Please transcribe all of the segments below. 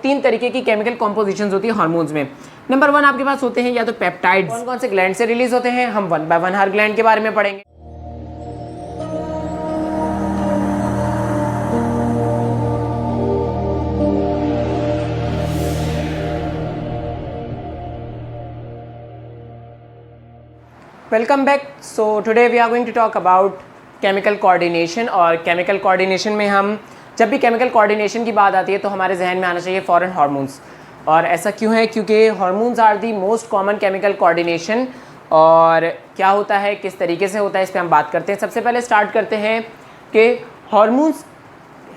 तीन तरीके की केमिकल कॉम्पोजिशंस होती है हार्मोन्स में। नंबर 1 आपके पास होते हैं या तो पेप्टाइड्स। कौन कौन से ग्लैंड से रिलीज होते हैं हम 1 बाय 1 हर ग्लैंड के बारे में पढ़ेंगे। Welcome back. So today we are going to talk about chemical coordination. और केमिकल कोऑर्डिनेशन में हम जब भी केमिकल कोऑर्डिनेशन की बात आती है तो हमारे जहन में आना चाहिए फॉरेन हार्मोन्स। और ऐसा क्यों है? क्योंकि hormones are the most common chemical coordination. और क्या होता है, किस तरीके से होता है, इस पर हम बात करते हैं। सबसे पहले स्टार्ट करते हैं कि हार्मोन्स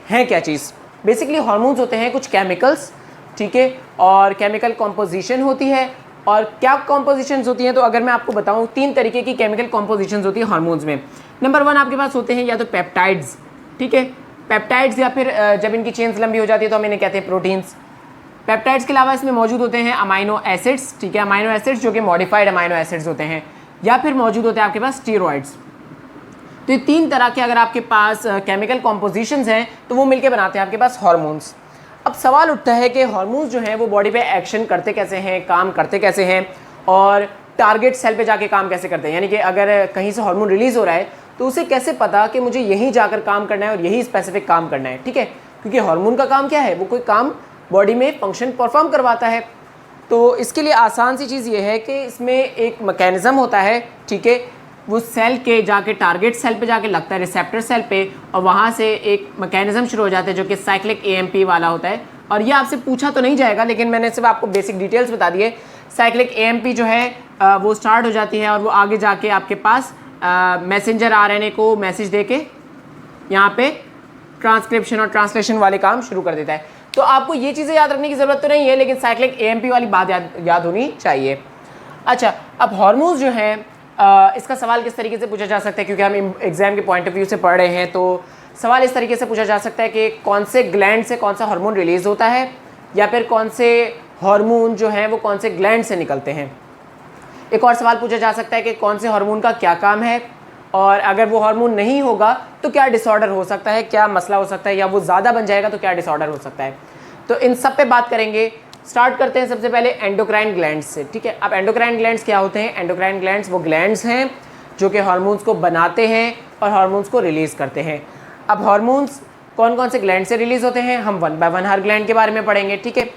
हैं क्या चीज़। बेसिकली हार्मोन्स होते हैं कुछ केमिकल्स, ठीक है, और केमिकल कॉम्पोजिशन होती है। और क्या कॉम्पोजिशंस होती हैं, तो अगर मैं आपको बताऊं तीन तरीके की केमिकल कॉम्पोजिशंस होती है हार्मोन्स में। नंबर 1 आपके पास होते हैं या तो पेप्टाइड्स, ठीक है, पेप्टाइड्स, या फिर जब इनकी चेन्स लंबी हो जाती है तो हम इन्हें कहते हैं प्रोटीन्स। पेप्टाइड्स के अलावा इसमें मौजूद होते हैं अमाइनो एसिड्स, ठीक है, अमाइनो एसिड्स जो कि मॉडिफाइड अमाइनो एसिड्स होते हैं, या फिर मौजूद होते हैं आपके पास स्टेरॉइड्स। तो ये तीन तरह के अगर आपके पास केमिकल कॉम्पोजिशंस हैं तो वो मिलकर बनाते हैं आपके पास हार्मोन्स। अब सवाल उठता है कि हार्मोन्स जो हैं वो बॉडी पे एक्शन करते कैसे हैं, काम करते कैसे हैं, और टारगेट सेल पे जाके काम कैसे करते हैं। यानी कि अगर कहीं से हार्मोन रिलीज़ हो रहा है तो उसे कैसे पता कि मुझे यहीं जाकर काम करना है और यही स्पेसिफिक काम करना है, ठीक है, क्योंकि हार्मोन का काम क्या है, वो कोई काम बॉडी में फंक्शन परफॉर्म करवाता है। तो इसके लिए आसान सी चीज़ ये है कि इसमें एक मैकेनिज़्म होता है, ठीक है, वो सेल के जाके टारगेट सेल पे जाके लगता है, रिसेप्टर सेल पे, और वहाँ से एक मैकेनिज़्म शुरू हो जाता है जो कि साइक्लिक एएमपी वाला होता है। और ये आपसे पूछा तो नहीं जाएगा, लेकिन मैंने सिर्फ आपको बेसिक डिटेल्स बता दिए। साइक्लिक एएमपी जो है वो स्टार्ट हो जाती है और वो आगे जाके आपके पास मैसेंजर आरएनए को मैसेज दे के यहाँ पे ट्रांसक्रिप्शन और ट्रांसलेशन वाले काम शुरू कर देता है। तो आपको ये चीज़ें याद रखने की ज़रूरत तो नहीं है, लेकिन साइक्लिक एएमपी वाली बात याद होनी चाहिए। अच्छा, अब हार्मोन्स जो हैं इसका सवाल किस तरीके से पूछा जा सकता है, क्योंकि हम एग्जाम के पॉइंट ऑफ व्यू से पढ़ रहे हैं, तो सवाल इस तरीके से पूछा जा सकता है कि कौन से ग्लैंड से कौन सा हार्मोन रिलीज़ होता है, या फिर कौन से हार्मोन जो हैं वो कौन से ग्लैंड से निकलते हैं। एक और सवाल पूछा जा सकता है कि कौन से हार्मोन का क्या काम है, और अगर वो हार्मोन नहीं होगा तो क्या डिसऑर्डर हो सकता है, क्या मसला हो सकता है, या वो ज़्यादा बन जाएगा तो क्या डिसऑर्डर हो सकता है। तो इन सब पे बात करेंगे। स्टार्ट करते हैं सबसे पहले एंडोक्राइन ग्लैंड्स से, ठीक है। अब एंडोक्राइन ग्लैंड्स क्या होते हैं? एंडोक्राइन ग्लैंड्स वो ग्लैंड्स हैं जो कि हार्मोन्स को बनाते हैं और हार्मोन्स को रिलीज़ करते हैं। अब हार्मोन्स कौन कौन से ग्लैंड से रिलीज़ होते हैं हम 1 बाय 1 हर ग्लैंड के बारे में पढ़ेंगे, ठीक है।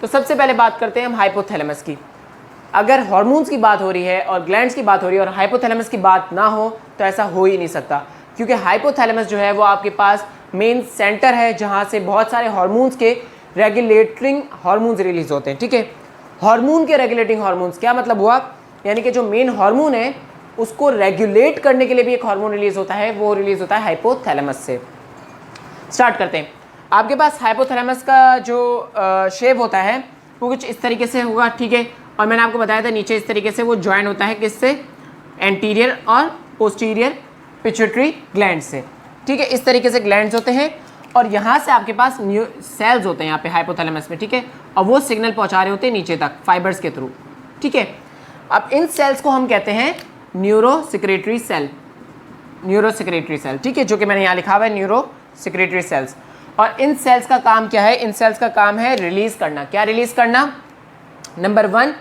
तो सबसे पहले बात करते हैं हम हाइपोथैलेमस की। अगर हार्मोन्स की बात हो रही है और ग्लैंड्स की बात हो रही है और हाइपोथैलेमस की बात ना हो तो ऐसा हो ही नहीं सकता, क्योंकि हाइपोथैलेमस जो है वो आपके पास मेन सेंटर है जहाँ से बहुत सारे हार्मोन्स के रेगुलेटिंग हार्मोन्स रिलीज होते हैं, ठीक है। हार्मोन के रेगुलेटिंग हार्मोन्स क्या मतलब हुआ? यानी कि जो मेन हार्मोन है उसको रेगुलेट करने के लिए भी एक हार्मोन रिलीज होता है, वो रिलीज होता है हाइपोथैलेमस से। स्टार्ट करते हैं। आपके पास हाइपोथैलेमस का जो शेप होता है वो कुछ इस तरीके से होगा, ठीक है। और मैंने आपको बताया था नीचे इस तरीके से वो ज्वाइन होता है, किससे? एंटीरियर और पोस्टीरियर पिट्यूटरी ग्लैंड से, ठीक है। इस तरीके से ग्लैंड्स होते हैं और यहाँ से आपके पास न्यू सेल्स होते हैं यहाँ पे हाइपोथैलेमस में, ठीक है, और वो सिग्नल पहुँचा रहे होते हैं नीचे तक फाइबर्स के थ्रू, ठीक है। अब इन सेल्स को हम कहते हैं न्यूरोसेक्रेटरी सेल, न्यूरोसेक्रेटरी सेल, ठीक है, जो कि मैंने यहाँ लिखा हुआ है न्यूरोसेक्रेटरी सेल्स। और इन सेल्स का काम क्या है? इन सेल्स का काम है रिलीज़ करना। क्या रिलीज़ करना? Number 1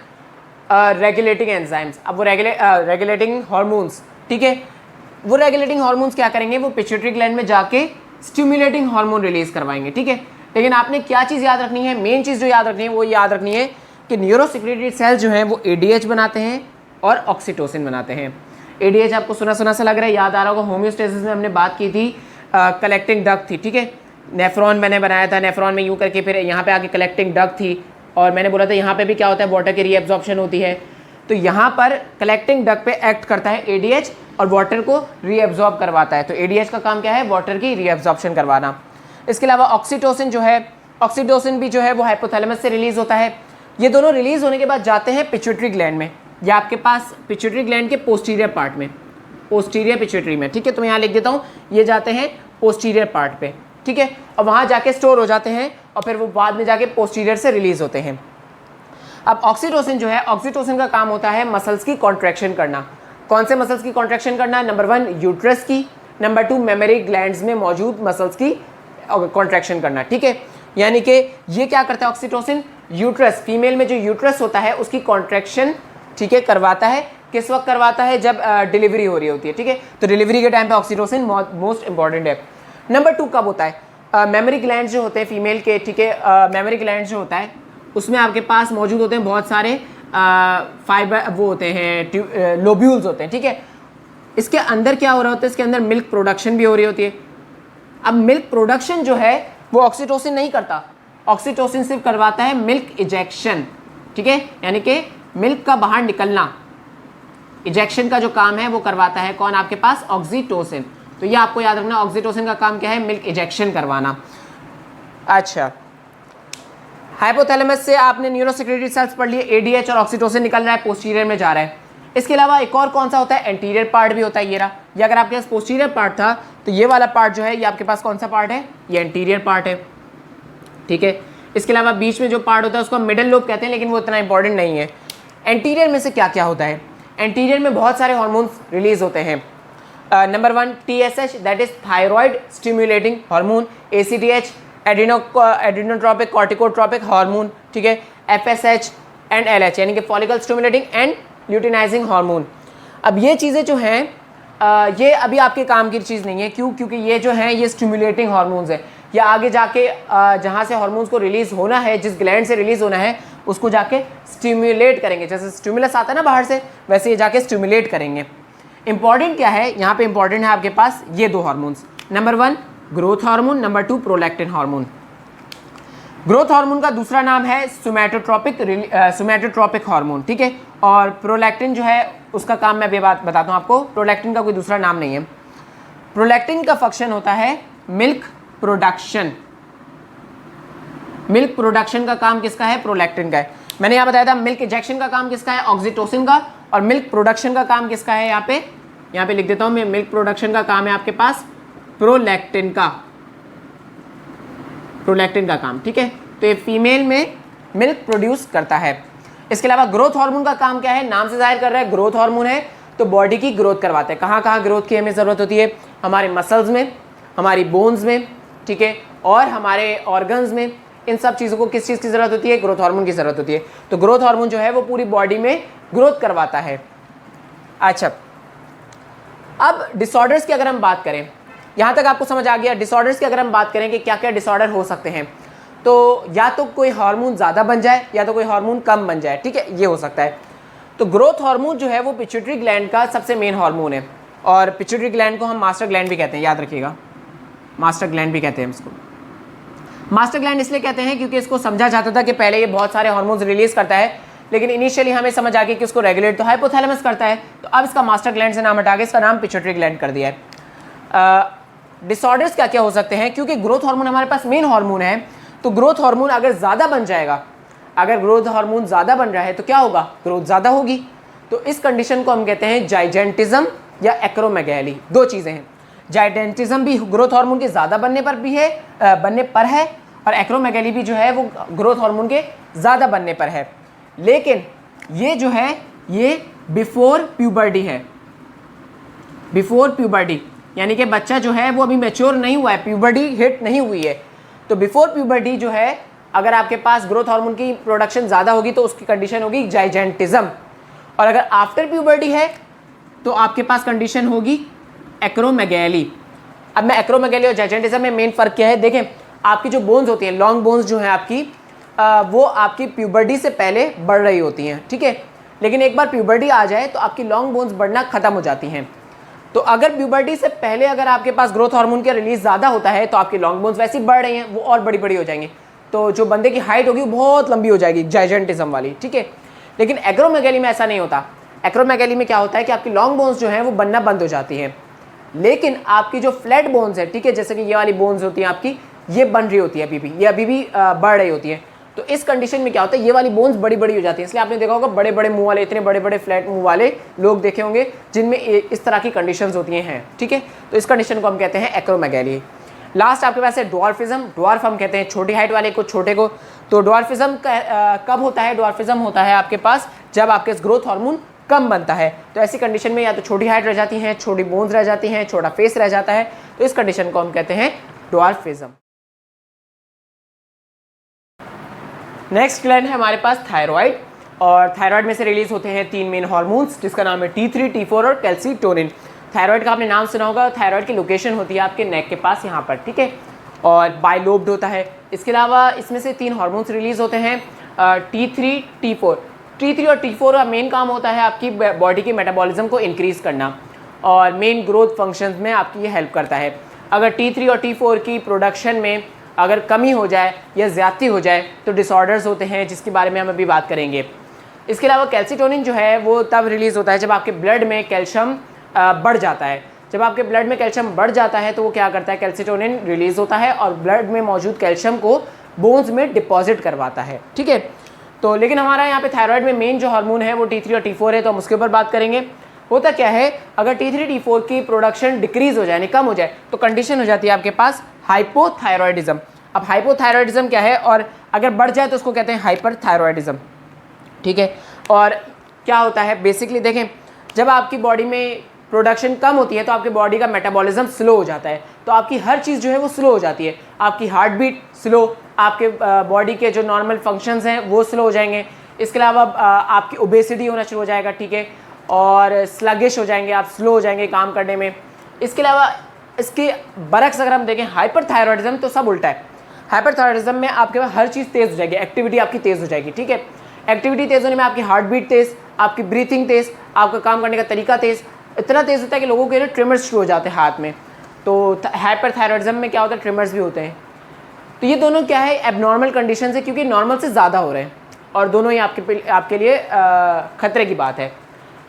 regulating enzymes. अब वो रेगुलेटिंग हार्मोन्स, ठीक है, वो रेगुलेटिंग हार्मोन्स क्या करेंगे? वो पिट्यूटरी ग्लैंड में जाके स्टिमुलेटिंग हार्मोन रिलीज करवाएंगे, ठीक है। लेकिन आपने क्या चीज़ याद रखनी है? मेन चीज़ जो याद रखनी है वो याद रखनी है कि न्यूरोसेक्रेटरी सेल्स जो हैं वो एडीएच बनाते हैं और ऑक्सीटोसिन बनाते हैं। एडीएच आपको सुना सुना सा लग रहा है, याद आ रहा होगा, होम्योस्टेसिस में हमने बात की थी, कलेक्टिंग डक्ट थी, ठीक है। नेफ्रॉन मैंने बनाया था, नेफ्रॉन में यूँ करके फिर यहाँ पे आके कलेक्टिंग डक्ट थी, और मैंने बोला था यहाँ पे भी क्या होता है, वाटर की रीएब्जॉर्प्शन होती है। तो यहाँ पर कलेक्टिंग डक्ट पे एक्ट करता है एडीएच और वाटर को रीएब्जॉर्ब करवाता है। तो एडीएच का काम क्या है? वाटर की रीएब्जॉर्प्शन करवाना। इसके अलावा ऑक्सीटोसिन जो है, ऑक्सीटोसिन भी जो है वो हाइपोथैलेमस से रिलीज होता है। ये दोनों रिलीज होने के बाद जाते हैं पिट्यूटरी ग्लैंड में, या आपके पास पिट्यूटरी ग्लैंड के पोस्टीरियर पार्ट में, पोस्टीरियर पिट्यूटरी में, ठीक है। तो मैं यहाँ लिख देता हूँ, ये जाते हैं पोस्टीरियर पार्ट पे, ठीक है, और वहाँ जाके स्टोर हो जाते हैं और फिर वो बाद में जाके पोस्टीरियर से रिलीज होते हैं। अब ऑक्सीटोसिन जो है, ऑक्सीटोसिन का काम होता है मसल्स की कॉन्ट्रैक्शन करना। कौन से मसल्स की कॉन्ट्रैक्शन करना? नंबर 1 यूट्रस की, नंबर 2 मेमोरी ग्लैंड्स में मौजूद मसल्स की कॉन्ट्रैक्शन करना, ठीक है। यानी कि ये क्या करता है ऑक्सीटोसिन, यूट्रस, फीमेल में जो यूट्रस होता है उसकी कॉन्ट्रैक्शन, ठीक है, करवाता है। किस वक्त करवाता है? जब डिलीवरी हो रही होती है, ठीक है। तो डिलीवरी के टाइम पे ऑक्सीटोसिन मोस्ट इंपॉर्टेंट है। नंबर 2 कब होता है? मेमोरी ग्लैंड जो होते हैं फीमेल के, ठीक है, मेमोरी ग्लैंड जो होता है उसमें आपके पास मौजूद होते हैं बहुत सारे फाइबर, वो होते हैं लोब्यूल्स होते हैं, ठीक है। इसके अंदर क्या हो रहा होता है? इसके अंदर मिल्क प्रोडक्शन भी हो रही होती है। अब मिल्क प्रोडक्शन जो है वो ऑक्सीटोसिन नहीं करता, ऑक्सीटोसिन सिर्फ करवाता है मिल्क इजेक्शन, ठीक है, यानी कि मिल्क का बाहर निकलना, इजेक्शन का जो काम है वो करवाता है कौन? आपके पास ऑक्सीटोसिन। तो ये आपको याद रखना, ऑक्सीटोसिन का काम क्या है? मिल्क इजेक्शन करवाना। अच्छा, हाइपोथैलेमस से आपने न्यूरोसेक्रेटरी सेल्स पढ़ लिए, एडीएच और ऑक्सीटोसिन निकल रहा है, पोस्टीरियर में जा रहा है। इसके अलावा एक और कौन सा होता है? एंटीरियर पार्ट भी होता है। ये अगर आपके पास पोस्टीरियर पार्ट था तो ये वाला पार्ट जो है ये आपके पास कौन सा पार्ट है? ये एंटीरियर पार्ट है, ठीक है। इसके अलावा बीच में जो पार्ट होता है उसको मिडल लोब कहते हैं, लेकिन वो इतना इंपॉर्टेंट नहीं है। एंटीरियर में से क्या क्या होता है? एंटीरियर में बहुत सारे हार्मोन्स रिलीज होते हैं। Number 1 TSH, that is thyroid stimulating hormone, ACTH adrenotropic corticotropic hormone, ठीक है, FSH एंड LH यानी कि follicle stimulating and luteinizing hormone. अब ये चीज़ें जो हैं ये अभी आपके काम की चीज़ नहीं है। क्यों? क्योंकि ये जो हैं ये स्टिमुलेटिंग हार्मोन्स है। ये आगे जाके जहाँ से हार्मोन्स को रिलीज़ होना है, जिस ग्लैंड से रिलीज़ होना है उसको जाके स्टिमुलेट करेंगे। जैसे स्टिमुलस आता है ना बाहर से, वैसे ये जाके स्टिमुलेट करेंगे। इंपॉर्टेंट क्या है यहाँ पे? इंपॉर्टेंट है आपके पास ये 2 hormones, number 1 growth hormone, number 2 prolactin hormone. Growth hormone का दूसरा नाम है सोमैटोट्रोपिक हार्मोन, ठीक है। और प्रोलैक्टिन जो है उसका काम मैं अभी बात बताता हूँ आपको। प्रोलैक्टिन का कोई दूसरा नाम नहीं है। प्रोलैक्टिन का फंक्शन होता है मिल्क प्रोडक्शन। मिल्क प्रोडक्शन का काम किसका है? प्रोलैक्टिन का है। मैंने यहाँ बताया था मिल्क इजेक्शन का काम किसका है? ऑक्सीटोसिन का। और मिल्क प्रोडक्शन का काम किसका है? यहाँ पे लिख देता हूँ मैं, मिल्क प्रोडक्शन का काम है आपके पास प्रोलैक्टिन का, प्रोलैक्टिन का काम, ठीक है। तो ये फीमेल में मिल्क प्रोड्यूस करता है। इसके अलावा ग्रोथ हार्मोन का काम क्या है? नाम से जाहिर कर रहा है ग्रोथ हार्मोन है तो बॉडी की ग्रोथ करवाते हैं। कहाँ कहाँ ग्रोथ की हमें ज़रूरत होती है? हमारे मसल्स में, हमारी बोन्स में, ठीक है, और हमारे ऑर्गन्स में। इन सब चीज़ों को किस चीज़ की ज़रूरत होती है? ग्रोथ हार्मोन की ज़रूरत होती है। तो ग्रोथ हार्मोन जो है वो पूरी बॉडी में ग्रोथ करवाता है। अच्छा, अब डिसऑर्डर्स की अगर हम बात करें, यहाँ तक आपको समझ आ गया। डिसऑर्डर्स की अगर हम बात करें कि क्या क्या डिसऑर्डर हो सकते हैं, तो या तो कोई हार्मोन ज़्यादा बन जाए या तो कोई हार्मोन कम बन जाए, ठीक है, ये हो सकता है। तो ग्रोथ हार्मोन जो है वो पिट्यूटरी ग्लैंड का सबसे मेन हार्मोन है। और पिट्यूटरी ग्लैंड को हम मास्टर ग्लैंड भी कहते हैं, याद रखिएगा, मास्टर ग्लैंड भी कहते हैं इसको। मास्टर ग्लैंड इसलिए कहते हैं क्योंकि इसको समझा जाता था कि पहले ये बहुत सारे हार्मोन्स रिलीज करता है, लेकिन इनिशियली हमें समझ आ गया कि उसको रेगुलेट तो हाइपोथैलेमस करता है। तो अब इसका मास्टर ग्लैंड से नाम हटा के इसका नाम पिट्यूटरी ग्लैंड कर दिया है। डिसऑर्डर्स क्या क्या हो सकते हैं? क्योंकि ग्रोथ हार्मोन हमारे पास मेन हार्मोन है, तो ग्रोथ हार्मोन अगर ज़्यादा बन जाएगा, अगर ग्रोथ हार्मोन ज़्यादा बन रहा है तो क्या होगा? ग्रोथ ज़्यादा होगी। तो इस कंडीशन को हम कहते हैं जाइजेंटिज्म या एक्रोमेगैली। 2 चीज़ें हैं, जाइजेंटिज्म भी ग्रोथ हार्मोन के ज़्यादा बनने पर है, और एक्रोमेगैली भी जो है वो ग्रोथ हार्मोन के ज़्यादा बनने पर है। लेकिन ये जो है ये बिफोर प्यूबर्टी है, बिफोर प्यूबर्टी, यानी कि बच्चा जो है वो अभी मैच्योर नहीं हुआ है, प्यूबर्टी हिट नहीं हुई है। तो बिफोर प्यूबर्टी जो है अगर आपके पास ग्रोथ हार्मोन की प्रोडक्शन ज़्यादा होगी तो उसकी कंडीशन होगी जाइजेंटिज्म, और अगर आफ्टर प्यूबर्टी है तो आपके पास कंडीशन होगी एक्रोमेगैली। अब मैं एक्रोमेगैली और जाइजेंटिज्म में मेन फ़र्क क्या है देखें। आपकी जो बोन्स होती हैं, लॉन्ग बोन्स जो हैं आपकी, वो आपकी प्यूबर्टी से पहले बढ़ रही होती हैं, ठीक है। लेकिन एक बार प्यूबर्टी आ जाए तो आपकी लॉन्ग बोन्स बढ़ना ख़त्म हो जाती हैं। तो अगर प्यूबर्टी से पहले अगर आपके पास ग्रोथ हार्मोन का रिलीज ज़्यादा होता है तो आपकी लॉन्ग बोन्स वैसे ही बढ़ रही हैं, वो और बड़ी बड़ी हो जाएंगी, तो जो बंदे की हाइट होगी वो बहुत लंबी हो जाएगी, जाइजेंटिज्म वाली, ठीक है। लेकिन एक्रोमेगैली में ऐसा नहीं होता। एक्रोमेगैली में क्या होता है कि आपकी लॉन्ग बोन्स जो हैं वो बनना बंद हो जाती हैं, लेकिन आपकी जो फ्लैट बोन्स है, ठीक है, जैसे कि ये वाली बोन्स होती हैं आपकी, ये बन रही होती है अभी भी, ये अभी भी बढ़ रही होती है। तो इस कंडीशन में क्या होता है, ये वाली बोन्स बड़ी बड़ी हो जाती है। इसलिए आपने देखा होगा बड़े बड़े मुंह वाले, इतने बड़े बड़े फ्लैट मुंह वाले लोग देखे होंगे जिनमें इस तरह की कंडीशंस होती हैं, ठीक है। तो इस कंडीशन को हम कहते हैं एक्रोमेगैली। लास्ट आपके पास है ड्वार्फिज्म। ड्वार्फ हम कहते हैं छोटी हाइट वाले को, छोटे को। तो ड्वार्फिज्म कब होता है? ड्वार्फिज्म होता है आपके पास जब आपके ग्रोथ हार्मोन कम बनता है। तो ऐसी कंडीशन में या तो छोटी हाइट रह जाती है, छोटी बोन्स रह जाती हैं, छोटा फेस रह जाता है। तो इस कंडीशन को हम कहते हैं ड्वार्फिज्म। नेक्स्ट ग्लैंड है हमारे पास थायराइड, और थायराइड में से रिलीज होते हैं 3 मेन हार्मोन्स जिसका नाम है T3, T4 और कैल्सीटोनिन। थायराइड का आपने नाम सुना होगा, थायराइड की लोकेशन होती है आपके नेक के पास यहाँ पर, ठीक है, और बाइलोब्ड होता है। इसके अलावा इसमें से 3 हार्मोन्स रिलीज होते हैं T3, T4। T3 और T4 का मेन काम होता है आपकी बॉडी के मेटाबॉलिज्म को इंक्रीज़ करना, और मेन ग्रोथ फंक्शंस में आपकी ये हेल्प करता है। अगर T3 और T4 की प्रोडक्शन में अगर कमी हो जाए या ज़्यादती हो जाए तो डिसऑर्डर्स होते हैं, जिसके बारे में हम अभी बात करेंगे। इसके अलावा कैल्सीटोनिन जो है वो तब रिलीज़ होता है जब आपके ब्लड में कैल्शियम बढ़ जाता है। जब आपके ब्लड में कैल्शियम बढ़ जाता है तो वो क्या करता है, कैल्सीटोनिन रिलीज़ होता है और ब्लड में मौजूद कैल्शियम को बोन्स में डिपॉजिट करवाता है, ठीक है। तो लेकिन हमारा यहाँ पे थायराइड में मेन जो हार्मोन है वो T3 और T4 है, तो हम उसके ऊपर बात करेंगे। होता क्या है, अगर T3, T4 की प्रोडक्शन डिक्रीज़ हो जाए, यानी कम हो जाए, तो कंडीशन हो जाती है आपके पास हाइपोथायरॉयडिज्म। अब हाइपोथायरॉयडिज्म क्या है, और अगर बढ़ जाए तो उसको कहते हैं हाइपरथायरॉयडिज्म, ठीक है। और क्या होता है बेसिकली देखें, जब आपकी बॉडी में प्रोडक्शन कम होती है तो आपकी बॉडी का मेटाबॉलिज्म स्लो हो जाता है, तो आपकी हर चीज़ जो है वो स्लो हो जाती है। आपकी हार्ट बीट स्लो, आपके बॉडी के जो नॉर्मल फंक्शंस हैं वो स्लो हो जाएंगे। इसके अलावा आपकी ओबेसिटी होना शुरू हो जाएगा, ठीक है, और स्लगिश हो जाएंगे, आप स्लो हो जाएंगे काम करने में। इसके अलावा इसके बरक्स अगर हम देखें हाइपरथायरॉयडिज्म, तो सब उल्टा है। हाइपरथायरॉयडिज्म में आपके पास हर चीज़ तेज़ हो जाएगी, एक्टिविटी आपकी तेज़ हो जाएगी, ठीक है। एक्टिविटी तेज़ होने में आपकी हार्ट बीट तेज़, आपकी ब्रीथिंग तेज़, आपका काम करने का तरीका तेज़, इतना तेज़ होता है कि लोगों के ना ट्रिमर्स शुरू हो जाते हैं हाथ में। तो हाइपरथायरॉयडिज्म में क्या होता है, ट्रिमर्स भी होते हैं। तो ये दोनों क्या है, एबनॉर्मल कंडीशन है, क्योंकि नॉर्मल से ज़्यादा हो रहे हैं, और दोनों ही आपके लिए खतरे की बात है।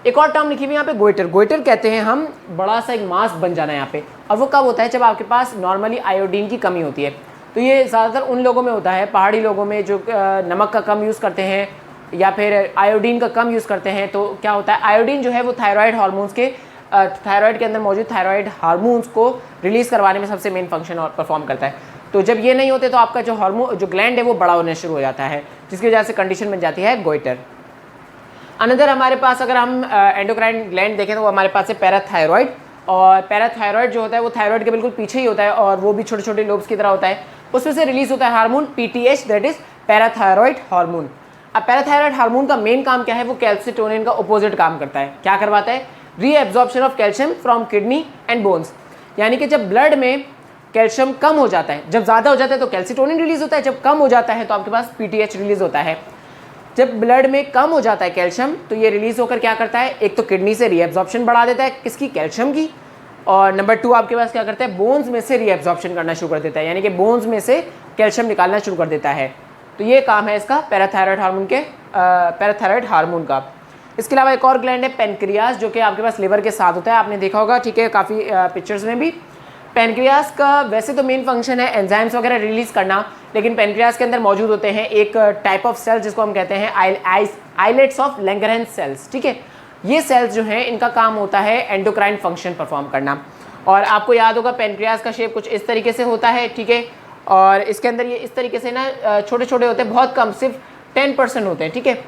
एक और टर्म लिखी हुई यहाँ पे गोइटर। गोइटर कहते हैं हम बड़ा सा एक मास बन जाना यहाँ पे, और वो कब होता है, जब आपके पास नॉर्मली आयोडीन की कमी होती है। तो ये ज़्यादातर उन लोगों में होता है, पहाड़ी लोगों में, जो नमक का कम यूज़ करते हैं या फिर आयोडीन का कम यूज़ करते हैं। तो क्या होता है, आयोडीन जो है वो थायराइड हार्मोन्स के थायराइड के अंदर मौजूद थायराइड हार्मोन्स को रिलीज़ करवाने में सबसे मेन फंक्शन और परफॉर्म करता है। तो जब ये नहीं होते तो आपका जो हार्मोन जो ग्लैंड है वो बड़ा होने शुरू हो जाता है, जिसकी वजह से कंडीशन बन जाती है गोइटर। अनदर हमारे पास अगर हम एंडोक्राइन ग्लैंड देखें तो वो हमारे पास है पैराथायरॉयड, और पैराथायरॉयड जो होता है वो थायराइड के बिल्कुल पीछे ही होता है, और वो भी छोटे छोटे लोब्स की तरह होता है। उसमें से रिलीज होता है hormone PTH, that is parathyroid hormone. अब पैराथायरॉयड हार्मोन का मेन काम क्या है, वो कैल्सीटोनिन का अपोजिट काम करता है। क्या करवाता है, reabsorption of calcium from kidney and bones. यानी कि जब ब्लड में कैल्शियम कम हो जाता है, जब ज़्यादा हो जाता है तो कैल्सीटोनिन रिलीज होता है, जब कम हो जाता है तो आपके पास PTH रिलीज होता है। जब ब्लड में कम हो जाता है कैल्शियम तो ये रिलीज होकर क्या करता है, एक तो किडनी से रीएब्जॉर्प्शन बढ़ा देता है किसकी, कैल्शियम की, और नंबर 2 आपके पास क्या करता है, बोन्स में से रीएब्जॉर्प्शन करना शुरू कर देता है, यानी कि बोन्स में से कैल्शियम निकालना शुरू कर देता है। तो ये काम है इसका पैराथायरॉयड हार्मोन का। इसके अलावा एक और ग्लैंड है पेनक्रियास, जो कि आपके पास लिवर के साथ होता है, आपने देखा होगा, ठीक है, काफ़ी पिक्चर्स में भी। पेनक्रियास का वैसे तो मेन फंक्शन है एंजाइम्स वगैरह रिलीज़ करना, लेकिन पेनक्रियास के अंदर मौजूद होते हैं एक टाइप ऑफ सेल्स जिसको हम कहते हैं आइलेट्स ऑफ लैंगरहैंस सेल्स, ठीक है। ये सेल्स जो हैं इनका काम होता है एंडोक्राइन फंक्शन परफॉर्म करना, और आपको याद होगा पेनक्रियास का शेप कुछ इस तरीके से होता है, ठीक है, और इसके अंदर ये इस तरीके से ना छोटे छोटे होते हैं, बहुत कम, सिर्फ 10% होते हैं, ठीक है।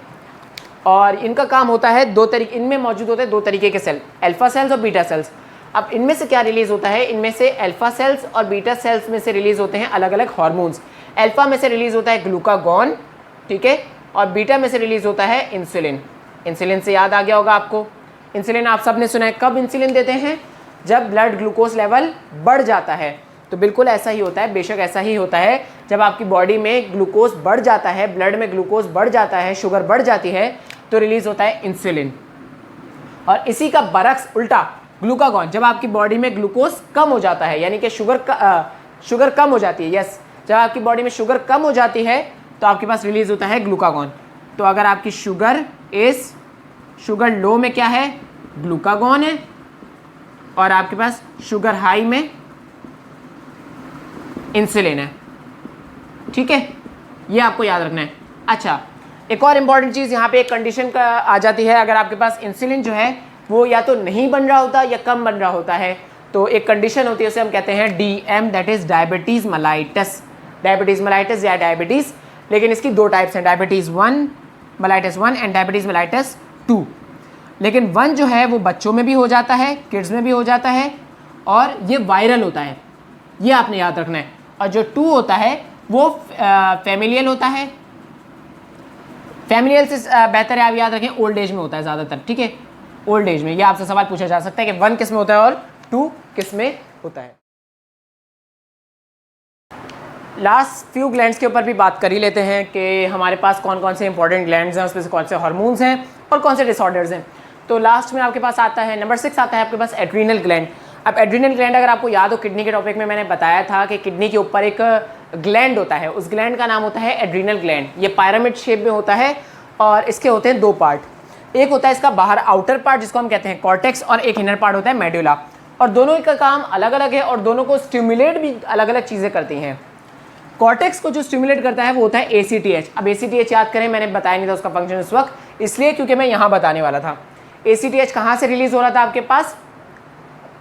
और इनका काम होता है दो तरीके, इनमें मौजूद होते हैं 2 तरीके के सेल, अल्फा सेल्स और बीटा सेल्स। अब इनमें से क्या रिलीज़ होता है, इनमें से अल्फा सेल्स और बीटा सेल्स में से रिलीज़ होते हैं अलग अलग हार्मोन्स। अल्फा में से रिलीज़ होता है ग्लूकागॉन, ठीक है, और बीटा में से रिलीज़ होता है इंसुलिन। इंसुलिन से याद आ गया होगा आपको, इंसुलिन आप सब ने सुना है। कब इंसुलिन देते हैं, जब ब्लड ग्लूकोज लेवल बढ़ जाता है। तो बिल्कुल ऐसा ही होता है, बेशक ऐसा ही होता है, जब आपकी बॉडी में ग्लूकोज बढ़ जाता है, ब्लड में ग्लूकोज बढ़ जाता है, शुगर बढ़ जाती है, तो रिलीज़ होता है इंसुलिन। और इसी का बरक्स उल्टा ग्लूकागॉन, जब आपकी बॉडी में ग्लूकोज कम हो जाता है, यानी कि शुगर कम हो जाती है, यस, जब आपकी बॉडी में शुगर कम हो जाती है तो आपके पास रिलीज़ होता है ग्लूकागॉन। तो अगर आपकी शुगर लो में क्या है, ग्लूकागॉन है, और आपके पास शुगर हाई में इंसुलिन है, ठीक है, ये आपको याद रखना है। अच्छा, एक और इम्पॉर्टेंट चीज़ यहाँ पे एक कंडीशन का आ जाती है, अगर आपके पास इंसुलिन जो है वो या तो नहीं बन रहा होता या कम बन रहा होता है, तो एक कंडीशन होती है, उसे हम कहते हैं DM, that is diabetes mellitus. Diabetes mellitus या डायबिटीज़, लेकिन इसकी 2 टाइप्स हैं, diabetes 1 mellitus 1 and diabetes mellitus 2। लेकिन 1 जो है वो बच्चों में भी हो जाता है, किड्स में भी हो जाता है, और ये वायरल होता है, ये आपने याद रखना है। और जो 2 होता है वो फैमिलियल होता है, फैमिली हेल्थ से बेहतर है, आप याद रखें ओल्ड एज में होता है ज़्यादातर, ठीक है, ओल्ड एज में। ये आपसे सवाल पूछा जा सकता है कि 1 किस में होता है और 2 किस में होता है। लास्ट फ्यू ग्लैंड्स के ऊपर भी बात कर ही लेते हैं कि हमारे पास कौन कौन से इंपॉर्टेंट ग्लैंड्स हैं, उसमें से कौन से हार्मोन्स हैं और कौन से डिसऑर्डर्स हैं। तो लास्ट में आपके पास आता है नंबर 6 आता है आपके पास एड्रीनल ग्लैंड। अब एड्रीनल ग्लैंड अगर आपको याद हो, किडनी के टॉपिक में मैंने बताया था कि किडनी के ऊपर एक ग्लैंड होता है, उस ग्लैंड का नाम होता है एड्रीनल ग्लैंड। ये पिरामिड शेप में होता है और इसके होते हैं 2 पार्ट। एक होता है इसका बाहर आउटर पार्ट जिसको हम कहते हैं कॉर्टेक्स, और एक इनर पार्ट होता है मेडुला। और दोनों का काम अलग अलग है और दोनों को स्टिमुलेट भी अलग अलग चीज़ें करती हैं। कॉर्टेक्स को जो स्टिमुलेट करता है वो होता है ACTH। अब ACTH याद करें, मैंने बताया नहीं था उसका फंक्शन इस वक्त, इसलिए क्योंकि मैं यहाँ बताने वाला था। ACTH कहाँ से रिलीज हो रहा था आपके पास,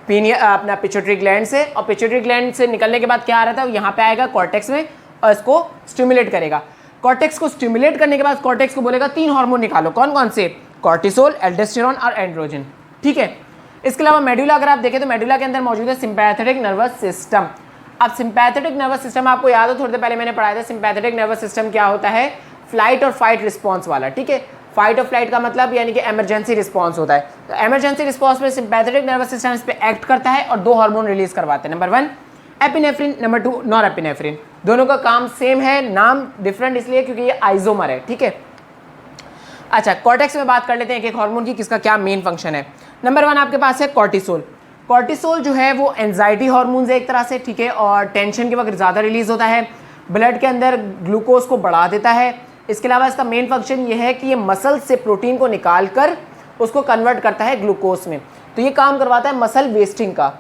अपना पिट्यूटरी ग्लैंड से, और पिट्यूटरी ग्लैंड से निकलने के बाद क्या आ रहा था, यहाँ पे आएगा कॉर्टेक्स में और इसको स्टिमुलेट करेगा। कॉर्टेक्स को स्टिमुलेट करने के बाद कॉर्टेक्स को बोलेगा 3 हार्मोन निकालो, कौन कौन से, कॉर्टिसोल, एल्डोस्टेरोन और एंड्रोजन, ठीक है। इसके अलावा मेडुला अगर आप देखें तो मेडुला के अंदर मौजूद है सिंपैथेटिक नर्वस सिस्टम। अब सिंपैथेटिक नर्वस सिस्टम आपको याद हो, थोड़ी देर पहले मैंने पढ़ाया था सिंपैथेटिक नर्वस सिस्टम क्या होता है, फ्लाइट और फाइट रिस्पॉन्स वाला, ठीक है। फाइट और फ्लाइट का मतलब यानी कि इमरजेंसी रिस्पॉन्स होता है। तो इमरजेंसी रिस्पॉन्स में सिंपैथेटिक नर्वस सिस्टम इस पर एक्ट करता है और 2 हार्मोन रिलीज करवाते हैं। Number 1 epinephrine, number 2 norepinephrine. दोनों का काम सेम है, नाम डिफरेंट इसलिए क्योंकि ये आइसोमर है, ठीक है। अच्छा, कॉर्टेक्स में बात कर लेते हैं एक एक हार्मोन की किसका क्या मेन फंक्शन है। नंबर 1 आपके पास है कॉर्टिसोल। कॉर्टिसोल जो है वो एंजाइटी हार्मोन है एक तरह से, ठीक है, और टेंशन के वक्त ज़्यादा रिलीज होता है, ब्लड के अंदर ग्लूकोज को बढ़ा देता है। इसके अलावा इसका मेन फंक्शन ये है कि ये मसल से प्रोटीन को निकाल कर उसको कन्वर्ट करता है ग्लूकोज में, तो ये काम करवाता है मसल वेस्टिंग का।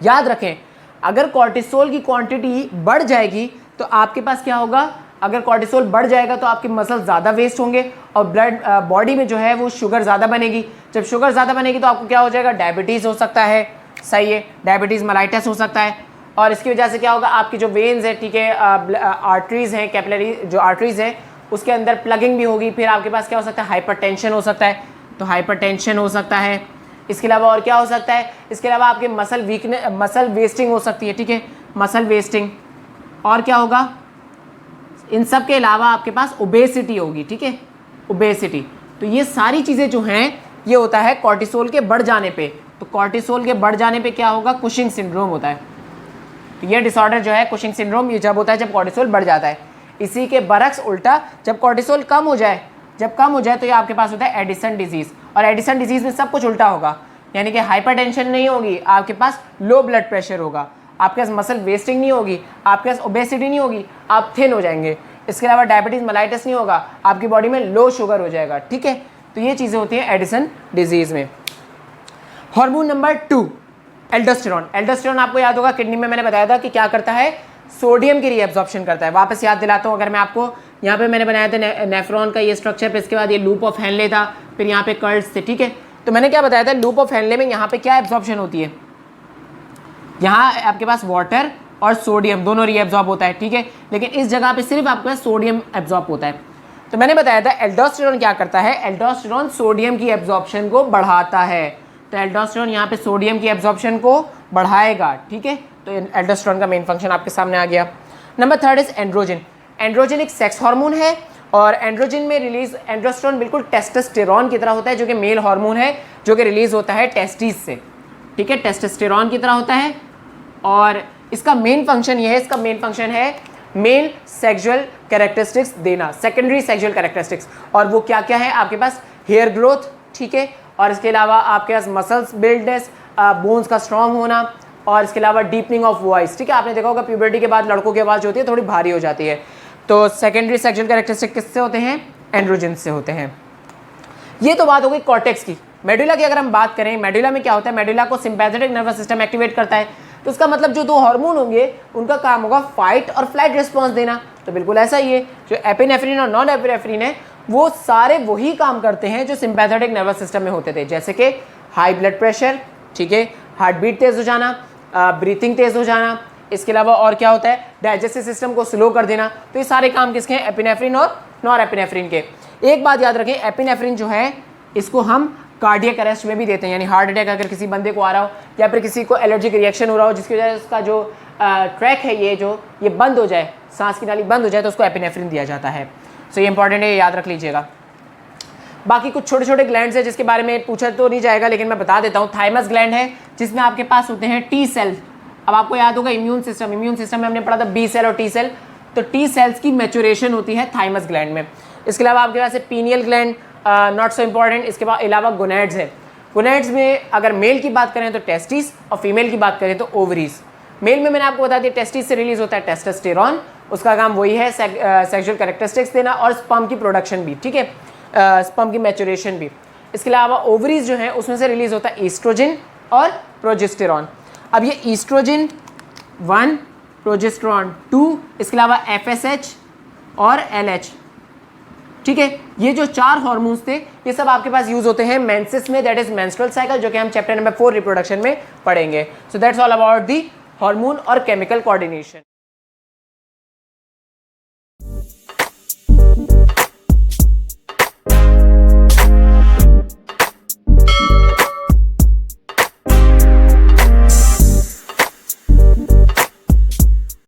याद रखें, अगर कॉर्टिसोल की क्वांटिटी बढ़ जाएगी तो आपके पास क्या होगा, अगर कॉर्टिसोल बढ़ जाएगा तो आपके मसल ज़्यादा वेस्ट होंगे और ब्लड बॉडी में जो है वो शुगर ज़्यादा बनेगी। जब शुगर ज़्यादा बनेगी तो आपको क्या हो जाएगा, डायबिटीज़ हो सकता है, सही है, डायबिटीज़ मेलाइटस हो सकता है। और इसकी वजह से क्या होगा, आपकी जो वेन्स है, ठीक है, आर्टरीज़ हैं, कैपिलरी जो आर्टरीज़ हैं उसके अंदर प्लगिंग भी होगी। फिर आपके पास क्या हो सकता है, हाइपरटेंशन हो सकता है, तो हाइपरटेंशन हो सकता है। इसके अलावा और क्या हो सकता है, इसके अलावा आपके मसल वीकनेस, मसल वेस्टिंग हो सकती है, ठीक है, मसल वेस्टिंग। और क्या होगा, इन सब के अलावा आपके पास ओबेसिटी होगी, ठीक है, ओबेसिटी। तो ये सारी चीज़ें जो हैं ये होता है कॉर्टिसोल के बढ़ जाने पे। तो कॉर्टिसोल के बढ़ जाने पे क्या होगा, कुशिंग सिंड्रोम होता है। तो ये डिसऑर्डर जो है कुशिंग सिंड्रोम, ये जब होता है जब कॉर्टिसोल बढ़ जाता है। इसी के बरक्स उल्टा जब कॉर्टिसोल कम हो जाए, जब कम हो जाए तो ये आपके पास होता है एडिसन डिजीज़। और एडिसन डिजीज़ में सब कुछ उल्टा होगा, यानी कि हाइपरटेंशन नहीं होगी, आपके पास लो ब्लड प्रेशर होगा, आपके पास मसल वेस्टिंग नहीं होगी, आपके पास ओबेसिटी नहीं होगी, आप थिन हो जाएंगे। इसके अलावा डायबिटीज़ मेलाइटस नहीं होगा, आपकी बॉडी में लो शुगर हो जाएगा, ठीक है। तो ये चीज़ें होती हैं एडिसन डिजीज़ में। Hormone number 2 aldosterone. एल्डोस्टेरोन आपको याद होगा किडनी में मैंने बताया था कि क्या करता है, सोडियम की रीएब्जॉर्प्शन करता है। वापस याद दिलाता हूँ, अगर मैं आपको, यहाँ पे मैंने बनाया था नेफ्रॉन का ये स्ट्रक्चर, फिर इसके बाद ये लूप ऑफ हेनले था, फिर यहाँ पे कर्ल्स थे, ठीक है। तो मैंने क्या बताया था, लूप ऑफ हेनले में यहाँ पे क्या एब्जॉर्प्शन होती है, यहाँ आपके पास वाटर और सोडियम दोनों रीएब्जॉर्ब होता है, ठीक है, लेकिन इस जगह पे सिर्फ आपके पास सोडियम एब्जॉर्ब होता है। तो मैंने बताया था एल्डोस्टेरोन क्या करता है, एल्डोस्टेरोन सोडियम की एब्जॉर्प्शन को बढ़ाता है। तो एल्डोस्टेरोन यहाँ पे सोडियम की एब्जॉर्प्शन को बढ़ाएगा, ठीक है। तो एल्डोस्टेरोन का मेन फंक्शन आपके सामने आ गया। Number 3 is androgen. एंड्रोजन एक सेक्स हार्मोन है और एंड्रोजन में रिलीज, एंड्रोस्टेरोन बिल्कुल टेस्टोस्टेरोन की तरह होता है जो कि मेल हार्मोन है, जो कि रिलीज होता है टेस्टिस से, ठीक है, टेस्टोस्टेरोन की तरह होता है। और इसका मेन फंक्शन ये है, इसका मेन फंक्शन है मेल सेक्सुअल कैरेक्टरिस्टिक्स देना, सेकेंडरी सेक्सुअल कैरेक्टरिस्टिक्स। और वो क्या क्या है, आपके पास हेयर ग्रोथ, ठीक है, और इसके अलावा आपके पास मसल्स बिल्डनेस, बोन्स का स्ट्रॉन्ग होना, और इसके अलावा डीपनिंग ऑफ वॉइस, ठीक है। आपने देखा होगा प्यूबर्टी के बाद लड़कों की आवाज़ जो होती है थोड़ी भारी हो जाती है। तो सेकेंडरी सेक्सुअल कैरेक्टरिस्टिक किससे होते हैं, एंड्रोजन से होते हैं। ये तो बात हो गई कॉर्टेक्स की। मेडुला की अगर हम बात करें, मेडुला में क्या होता है, मेडुला को सिंपैथेटिक नर्वस सिस्टम एक्टिवेट करता है। तो उसका मतलब जो 2 हार्मोन होंगे उनका काम होगा फाइट और फ्लाइट रिस्पॉन्स देना। तो बिल्कुल ऐसा ही है, जो एपिनेफ्रिन और नॉन एपिनेफ्रिन है वो सारे वही काम करते हैं जो सिंपैथेटिक नर्वस सिस्टम में होते थे, जैसे कि हाई ब्लड प्रेशर, ठीक है, हार्ट बीट तेज़ हो जाना, ब्रीथिंग तेज़ हो जाना। इसके अलावा और क्या होता है, डाइजेस्टिव सिस्टम को स्लो कर देना। तो ये सारे काम किसके हैं, एपिनेफ्रिन और नॉन एपिनेफ्रिन के। एक बात याद रखें, एपिनेफ्रिन जो है इसको हम कार्डियक अरेस्ट में भी देते हैं, यानी हार्ट अटैक अगर किसी बंदे को आ रहा हो या फिर किसी को एलर्जिक रिएक्शन हो रहा हो जिसकी वजह से उसका जो ट्रैक है ये बंद हो जाए, सांस की नाली बंद हो जाए, तो उसको एपिनेफ्रिन दिया जाता है। सो ये इंपॉर्टेंट है, याद रख लीजिएगा। बाकी कुछ छोटे छोटे ग्लैंड्स है जिसके बारे में पूछा तो नहीं जाएगा, लेकिन मैं बता देता हूँ। थाइमस ग्लैंड है जिसमें आपके पास होते हैं टी सेल। अब आपको याद होगा इम्यून सिस्टम में हमने पढ़ा था बी सेल और टी सेल, तो टी सेल्स की मैच्योरेशन होती है थाइमस ग्लैंड में। इसके अलावा आपके पास है pineal gland, not so important. इसके अलावा गोनैड्स है। गोनैड्स में अगर मेल की बात करें तो टेस्टिस और फीमेल की बात करें तो ओवरीज। मेल में मैंने आपको बता दिया टेस्टिस से रिलीज होता है टेस्टोस्टेरॉन, उसका काम वही है सेक्सुअल कैरेक्टरिस्टिक्स देना और स्पर्म की प्रोडक्शन भी, ठीक है, स्पर्म की मैच्योरेशन भी। इसके अलावा ओवरीज जो है उसमें से रिलीज होता है ईस्ट्रोजन और प्रोजेस्टेरॉन। अब ये ईस्ट्रोजन 1, प्रोजेस्टेरॉन 2, इसके अलावा FSH और LH, ठीक है। ये जो 4 हार्मोन्स थे ये सब आपके पास यूज होते हैं मेंसेस में, दैट इज मेंस्ट्रुअल साइकिल, जो कि हम चैप्टर नंबर 4 रिप्रोडक्शन में पढ़ेंगे। So that's all about the hormone और केमिकल कोऑर्डिनेशन।